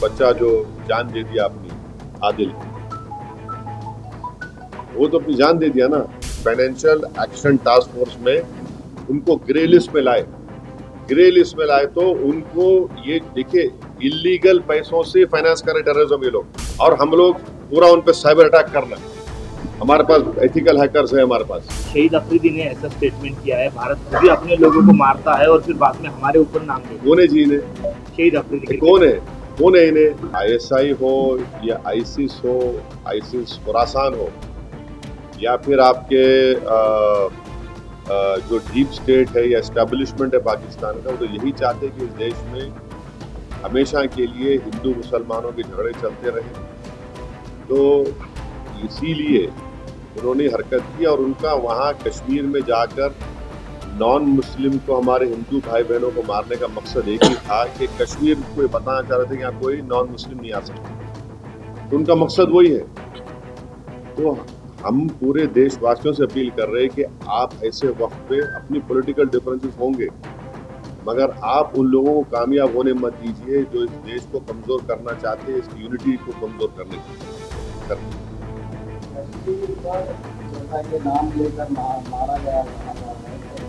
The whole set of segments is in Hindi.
बच्चा जो जान दे दिया अपनी, आदिल, वो तो अपनी जान दे दिया ना। फाइनेंशियल एक्शन टास्क फोर्स में उनको ग्रे लिस्ट में लाए, ग्रे लिस्ट में लाए तो उनको ये देखिए इलीगल पैसों से फाइनेंस कर रहे टेररिज्म ये लोग, और हम लोग पूरा उन पे साइबर अटैक करना है। हमारे पास एथिकल हैकर्स है हमारे पास। शहीद अफरीदी ने ऐसा स्टेटमेंट किया है, भारत खुद ही अपने लोगों को मारता है और फिर बाद में हमारे ऊपर नाम देता है। कौन है जी इन्हें? शहीद अफरीदी कौन है? कौन है इन्हें? ISI हो या आईसिस हो, आईसिस खुरासान हो, या फिर आपके जो डीप स्टेट है या एस्टेब्लिशमेंट है पाकिस्तान का, वो तो यही चाहते हैं कि इस देश में हमेशा के लिए हिंदू मुसलमानों के झगड़े चलते रहे। तो इसीलिए उन्होंने हरकत की, और उनका वहाँ कश्मीर में जाकर नॉन मुस्लिम को, हमारे हिंदू भाई बहनों को मारने का मकसद एक ही था कि कश्मीर को बताना चाह रहे थे कि यहाँ कोई नॉन मुस्लिम नहीं आ सकता। तो उनका मकसद वही है। तो हम पूरे देशवासियों से अपील कर रहे हैं कि आप ऐसे वक्त पे अपनी पॉलिटिकल डिफरेंसेस होंगे, मगर आप उन लोगों को कामयाब होने मत दीजिए जो इस देश को कमजोर करना चाहते हैं, इसकी यूनिटी को कमजोर करने की। नाम लेकर मारा गया है,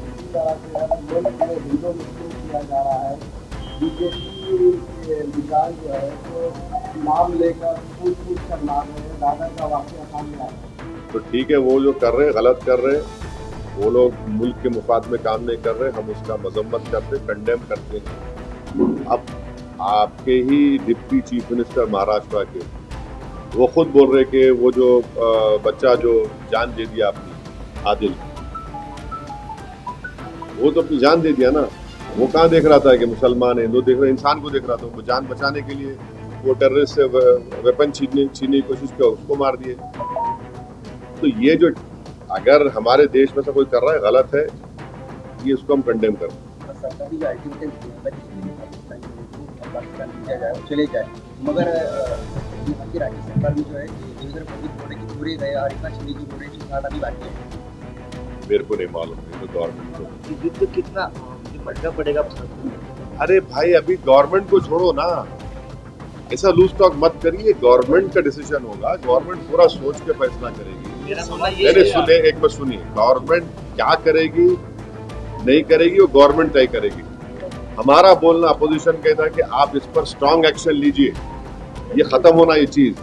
इसी तरह से हिंदू मुस्लिम किया जा रहा है। बीजेपी के मिजाज जो है तो नाम लेकर पूछ कर ला रहे हैं, दादा का वाकया सामने आ रहा है। तो ठीक है, वो जो कर रहे हैं गलत कर रहे हैं, वो लोग मुल्क के मुफाद में काम नहीं कर रहे, हम उसका मजम्मत करते, कंडेम करते हैं। अब आपके ही डिप्टी चीफ मिनिस्टर महाराष्ट्र के, वो खुद बोल रहे कि वो जो बच्चा जो जान दे दिया अपनी, आदिल, वो तो अपनी जान दे दिया ना। वो कहाँ देख रहा था कि मुसलमान है, हिंदू देख रहा, इंसान को देख रहा था। वो जान बचाने के लिए वो टेररिस्ट से वेपन छीनने की कोशिश किया, उसको मार दिए। तो ये जो अगर हमारे देश में से कोई कर रहा है गलत है, ये उसको हम कंडेम करते हैं। सरकारी जो चले जाए, मगर यहाँ की राज्य सरकार भी जो है देवेंद्र फडणवीस बोले कि पूरे गए और इतना चली की बोले कि अभी बाकी है। मेरे को नहीं मालूम, तो गवर्नमेंट को युद्ध कितना बढ़ना पड़ेगा। अरे भाई अभी गवर्नमेंट को छोड़ो ना, ऐसा लूज टॉक मत करिए। गवर्नमेंट का डिसीजन होगा, गवर्नमेंट पूरा सोच के फैसला करेगी। सुने एक बार सुनिए, गवर्नमेंट क्या करेगी नहीं करेगी वो गवर्नमेंट तय करेगी। हमारा बोलना अपोजिशन कहता है कि आप इस पर स्ट्रांग एक्शन लीजिए, ये खत्म होना ये चीज।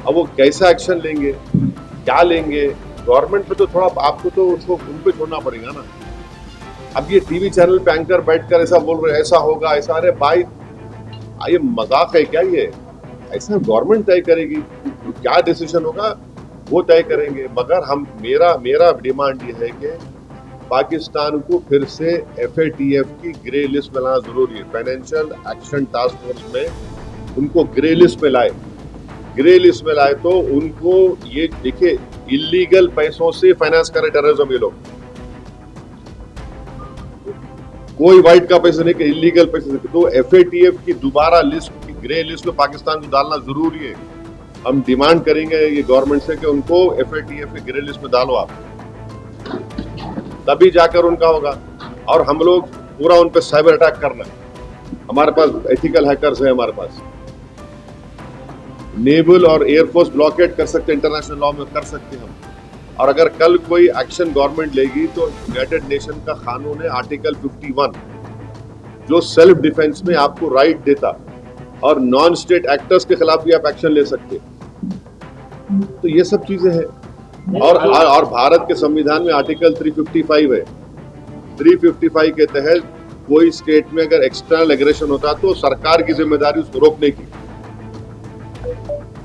अब वो कैसा एक्शन लेंगे, क्या लेंगे, गवर्नमेंट पे तो थोड़ा आपको तो उसको उन पे छोड़ना पड़ेगा ना। अब ये टीवी चैनल पे एंकर बैठकर ऐसा बोल रहे ऐसा होगा ऐसा, अरे भाई ये मजाक है क्या? ये ऐसा गवर्नमेंट तय करेगी, क्या डिसीजन होगा वो तय करेंगे। मगर हम मेरा डिमांड ये है कि पाकिस्तान को फिर से FATF की ग्रे लिस्ट में लाना जरूरी है। फाइनेंशियल एक्शन टास्क फोर्स में उनको ग्रे लिस्ट में लाए, ग्रे लिस्ट में लाए तो उनको ये देखिए इलीगल पैसों से फाइनेंस कर रहे टेररिज्म ये लोग। कोई वाइट का पैसा नहीं कि इलीगल पैसे। तो FATF की दोबारा लिस्ट, ग्रे लिस्ट में पाकिस्तान को डालना जरूरी है। हम डिमांड करेंगे ये गवर्नमेंट से कि उनको FATF की ग्रे लिस्ट में डालो आप, तभी जाकर उनका होगा। और हम लोग पूरा उन पे साइबर अटैक करना है। हमारे पास एथिकल हैकर्स है हमारे पास। नेवल और एयरफोर्स ब्लॉकेट कर सकते, इंटरनेशनल लॉ में कर सकते हम। और अगर कल कोई एक्शन गवर्नमेंट लेगी तो यूनाइटेड नेशन का कानून है आर्टिकल 51, जो सेल्फ डिफेंस में आपको राइट देता, और नॉन स्टेट एक्टर्स के खिलाफ भी आप एक्शन ले सकते। तो ये सब चीजें हैं। और भारत के संविधान में आर्टिकल 355 है। 355 के तहत कोई स्टेट में अगर एक्सटर्नल एग्रेशन होता तो सरकार की जिम्मेदारी उसको रोकने की।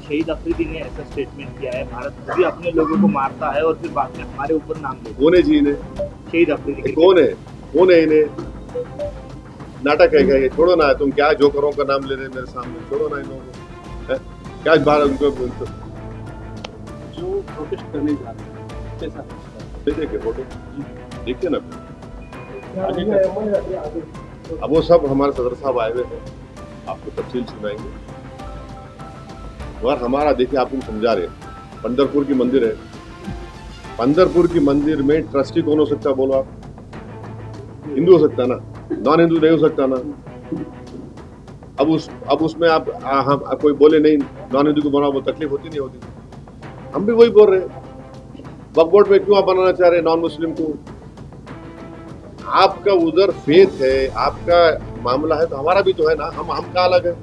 शहीद अफरीदी ने ऐसा स्टेटमेंट किया है, भारत खुद ही अपने लोगों को मारता है और फिर बाद में हमारे ऊपर नाम देता है। कौन है जी इन्हें? शहीद अफरीदी कौन है? कौन है इन्हें? नाटक है क्या ये? छोड़ो ना, तुम क्या जोकरों का नाम ले रहे मेरे सामने, छोड़ो ना इन लोगों को। क्या भारत उनको जो प्रोटेस्ट करने जा रहे हैं, देखिए फोटो देखिए ना। अब वो सब हमारे सदर साहब आए हुए हैं, आपको तफसील सुनाएंगे। और हमारा देखिए, आपको समझा रहे हैं, पंढरपुर की मंदिर है, पंढरपुर की मंदिर में ट्रस्टी कौन हो सकता है बोलो आप? हिंदू हो सकता ना, नॉन हिंदू नहीं हो सकता ना। अब उसमें आप हम कोई बोले नहीं नॉन हिंदू को बनाओ, वो तकलीफ होती नहीं होती। हम भी वही बोल रहे हैं, वक्फ बोर्ड में क्यों आप बनाना चाह रहे हैं नॉन मुस्लिम को? आपका उधर फेथ है, आपका मामला है, तो हमारा भी तो है ना, हम क्या अलग है?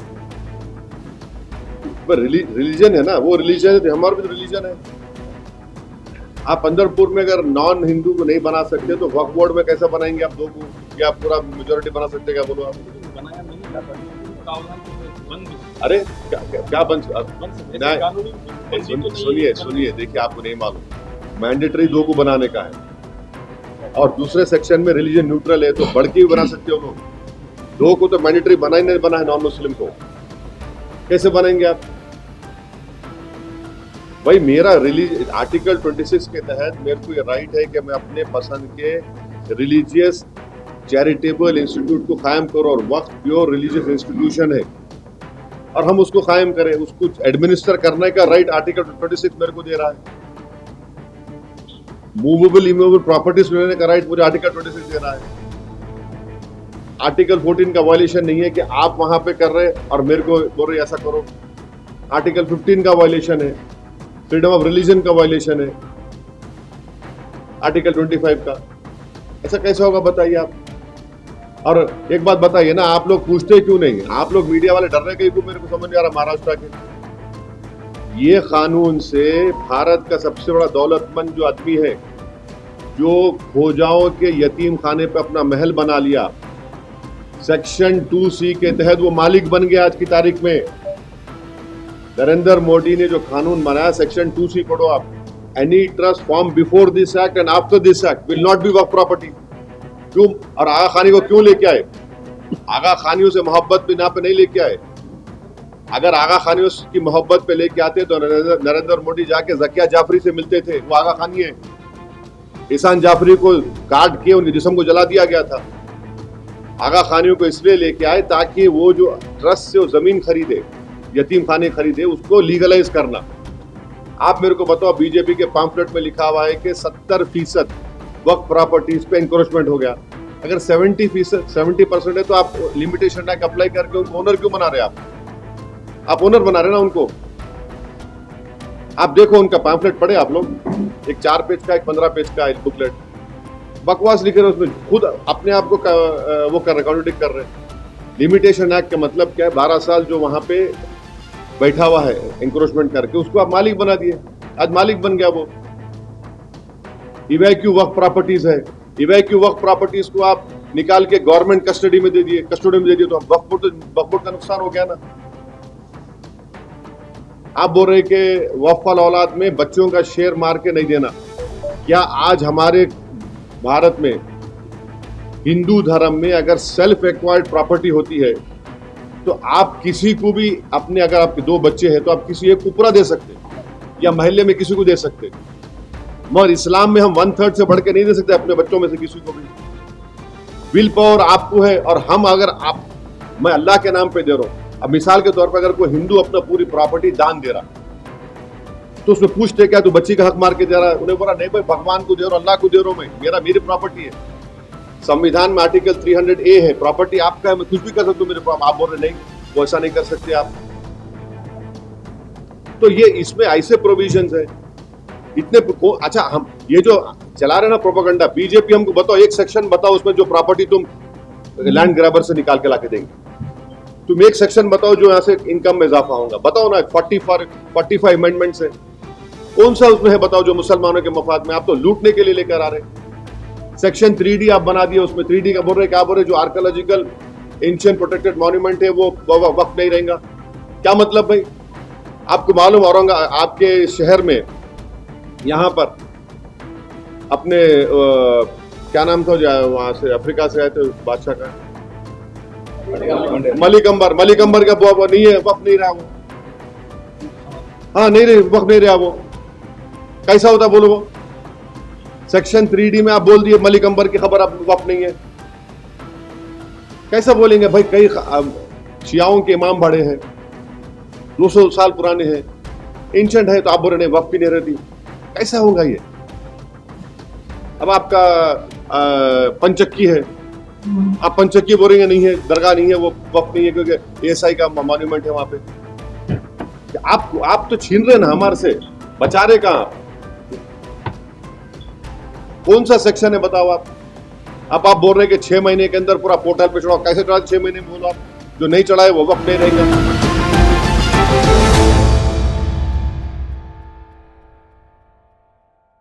रिलीजन है ना, वो रिलीजन है तो हमारा भी तो रिलीजन है। आप पंढरपुर में अगर नॉन हिंदू को नहीं बना सकते तो वक्फ बोर्ड में कैसे बनाएंगे आप दो को, या पूरा मेजोरिटी बना सकते? क्या बोलो आप? बनाया नहीं जाता, अरे क्या बन सुनिए, देखिए आपको नहीं मालूम, मैंडेटरी दो को बनाने का है और दूसरे सेक्शन में रिलीजन न्यूट्रल है, तो बढ़ के भी बना सकते हो लोग। दो को तो मैंडेटरी बना ही नहीं, बना है नॉन मुस्लिम को, कैसे बनाएंगे आप? भाई मेरा आर्टिकल 26 के तहत मेरे को ये राइट है कि मैं अपने पसंद के रिलीजियस चैरिटेबल इंस्टीट्यूट को कायम करो, और वक्फ प्योर रिलीजियस इंस्टीट्यूशन है और हम उसको कायम करें, उसको एडमिनिस्टर करने का राइट आर्टिकल 26 मेरे को दे रहा है। मूवेबल इमूवेबल प्रॉपर्टीज लेने का राइट मुझे आर्टिकल 26 दे रहा है। आर्टिकल 14 का वायलेशन नहीं है कि आप वहां पे कर रहे और मेरे को बोल रहे ऐसा करो। आर्टिकल 15 का वायलेशन है, फ्रीडम ऑफ रिलीजन का वायलेशन है, आर्टिकल 25 का। ऐसा कैसे होगा बताइए आप? और एक बात बताइए ना, आप लोग पूछते क्यों नहीं? आप लोग मीडिया वाले डर रहे कहीं को, मेरे को समझ नहीं आ रहा। महाराष्ट्र के ये कानून से भारत का सबसे बड़ा दौलतमंद जो आदमी है, जो खोजाओं के यतीम खाने पे अपना महल बना लिया, सेक्शन 2C के तहत वो मालिक बन गया। आज की तारीख में नरेंद्र मोदी ने जो कानून बनाया, सेक्शन 2C पढ़ो आप, any trust form before this act and after this act will not be Waqf property. क्यों? और आगा खानी को क्यों लेके आए? आगा खानियों से मोहब्बत बिना पे नहीं लेके आए। अगर आगा खानियों की मोहब्बत पे लेके आते तो नरेंद्र मोदी जाके जकिया जाफरी से मिलते थे, वो आगा खानी है। ईसान जाफरी को काट के उनके जिस्म को जला दिया गया था। आगा खानियों को इसलिए लेके आए ताकि वो जो ट्रस्ट से वो जमीन खरीदे, यतीम खाने खरीदे, उसको लीगलाइज करना। आप मेरे को बताओ, बीजेपी के पैम्फलेट में लिखा हुआ है कि 70% वक्फ प्रॉपर्टीज पे इंक्रोचमेंट हो गया। अगर 70% है तो आप लिमिटेशन एक्ट अप्लाई करके उनको ओनर क्यों बना रहे? आप ओनर बना रहे ना उनको। आप देखो उनका पैम्फलेट पढ़े आप लोग, एक 4 पेज का, एक 15 पेज का बुकलेट, बकवास लिखे रहे उसमें, खुद अपने आप को वो कर रहे, कॉन्ट्रडिक्ट कर रहे। लिमिटेशन एक्ट का मतलब क्या है? 12 साल जो वहां पे बैठा हुआ है इंक्रोचमेंट करके, उसको आप मालिक बना दिए। आज मालिक बन गया वो। इवैक्यू वक्फ प्रॉपर्टीज है, इवैक्यू वक्फ प्रॉपर्टीज को आप निकाल के गवर्नमेंट कस्टडी में दे दिए, तो वक्फ बोर्ड का नुकसान हो गया ना। आप बोल रहे कि वक्फ वाल औलाद में बच्चों का शेयर मार के नहीं देना। क्या आज हमारे भारत में हिंदू धर्म में अगर सेल्फ एक्वायर्ड प्रॉपर्टी होती है तो आप किसी को भी अपने, अगर आपके 2 बच्चे हैं तो आप किसी एक को पूरा दे सकते या महल्ले में किसी को दे सकते, मगर इस्लाम में हम 1/3 से बढ़ के नहीं दे सकते अपने बच्चों में से किसी को भी। विल पावर आपको है, और हम अगर आप, मैं अल्लाह के नाम पे दे रहा हूं। अब मिसाल के तौर पर अगर कोई हिंदू अपना पूरी प्रॉपर्टी दान दे रहा तो उसमें पूछते क्या तू बच्ची का हक मार के दे रहा है? उन्हें बोला नहीं भाई, भगवान को दे रहा हूं, अल्लाह को दे रहा हूं, मैं मेरी प्रॉपर्टी है। संविधान में आर्टिकल 300A है, प्रॉपर्टी आपका है, मैं कुछ भी कर सकता हूं मेरे प्रॉपर्टी। आप बोल रहे नहीं, वो ऐसा नहीं कर सकते आप। तो ये इसमें ऐसे प्रोविजंस है इतने। अच्छा, हम ये जो चला रहे ना प्रोपेगेंडा, बीजेपी हमको बताओ एक सेक्शन बताओ उसमें जो प्रॉपर्टी तुम लैंड ग्रैबर से निकाल के लाके देंगे। तुम एक सेक्शन बताओ जो यहाँ से इनकम में इजाफा होगा, बताओ ना। 45 अमेंडमेंट्स है, कौन सा उसमें है बताओ जो मुसलमानों के मफाद में? आप तो लूटने के लिए लेकर आ रहे। सेक्शन 3D आप बना दिए, उसमें 3D का बोल रहे, क्या बोल रहे, जो आर्कियोलॉजिकल एंशिएंट प्रोटेक्टेड मॉन्यूमेंट है वो वक्त नहीं रहेगा। क्या मतलब भाई? आपको मालूम औरंगाबाद आपके शहर में, यहाँ पर अपने क्या नाम था जो वहां से अफ्रीका से आए थे बादशाह का, मलिक अंबर का वो नहीं है, वक्त नहीं रहा वो। हाँ नहीं रही, वक्त नहीं रहा वो। कैसा होता बोलो? वो सेक्शन 3D में आप बोल दिए मलिक अंबर की खबर अब वक्त नहीं है, कैसा बोलेंगे भाई? कई शियाओं के इमाम बड़े हैं, 200 साल पुराने हैं, एंशिएंट है, तो आप बोल रहे नहीं वक्त भी नहीं रहती। कैसा होगा ये? अब आपका पंचक्की है, आप पंचक्की बोलेंगे नहीं है, दरगाह नहीं है, वो वक्त नहीं है क्योंकि एएसआई का मॉन्यूमेंट है वहां पे। आप तो छीन रहे ना हमारे से, बचा रहे कहां? कौन सा सेक्शन है बताओ आप? अब आप बोल रहे हैं कि 6 महीने के अंदर पूरा पोर्टल पे चढ़ाओ। कैसे चढ़ा 6 महीने में? बोलो आप, जो नहीं चढ़ाए वो वक्त नहीं रहेंगे।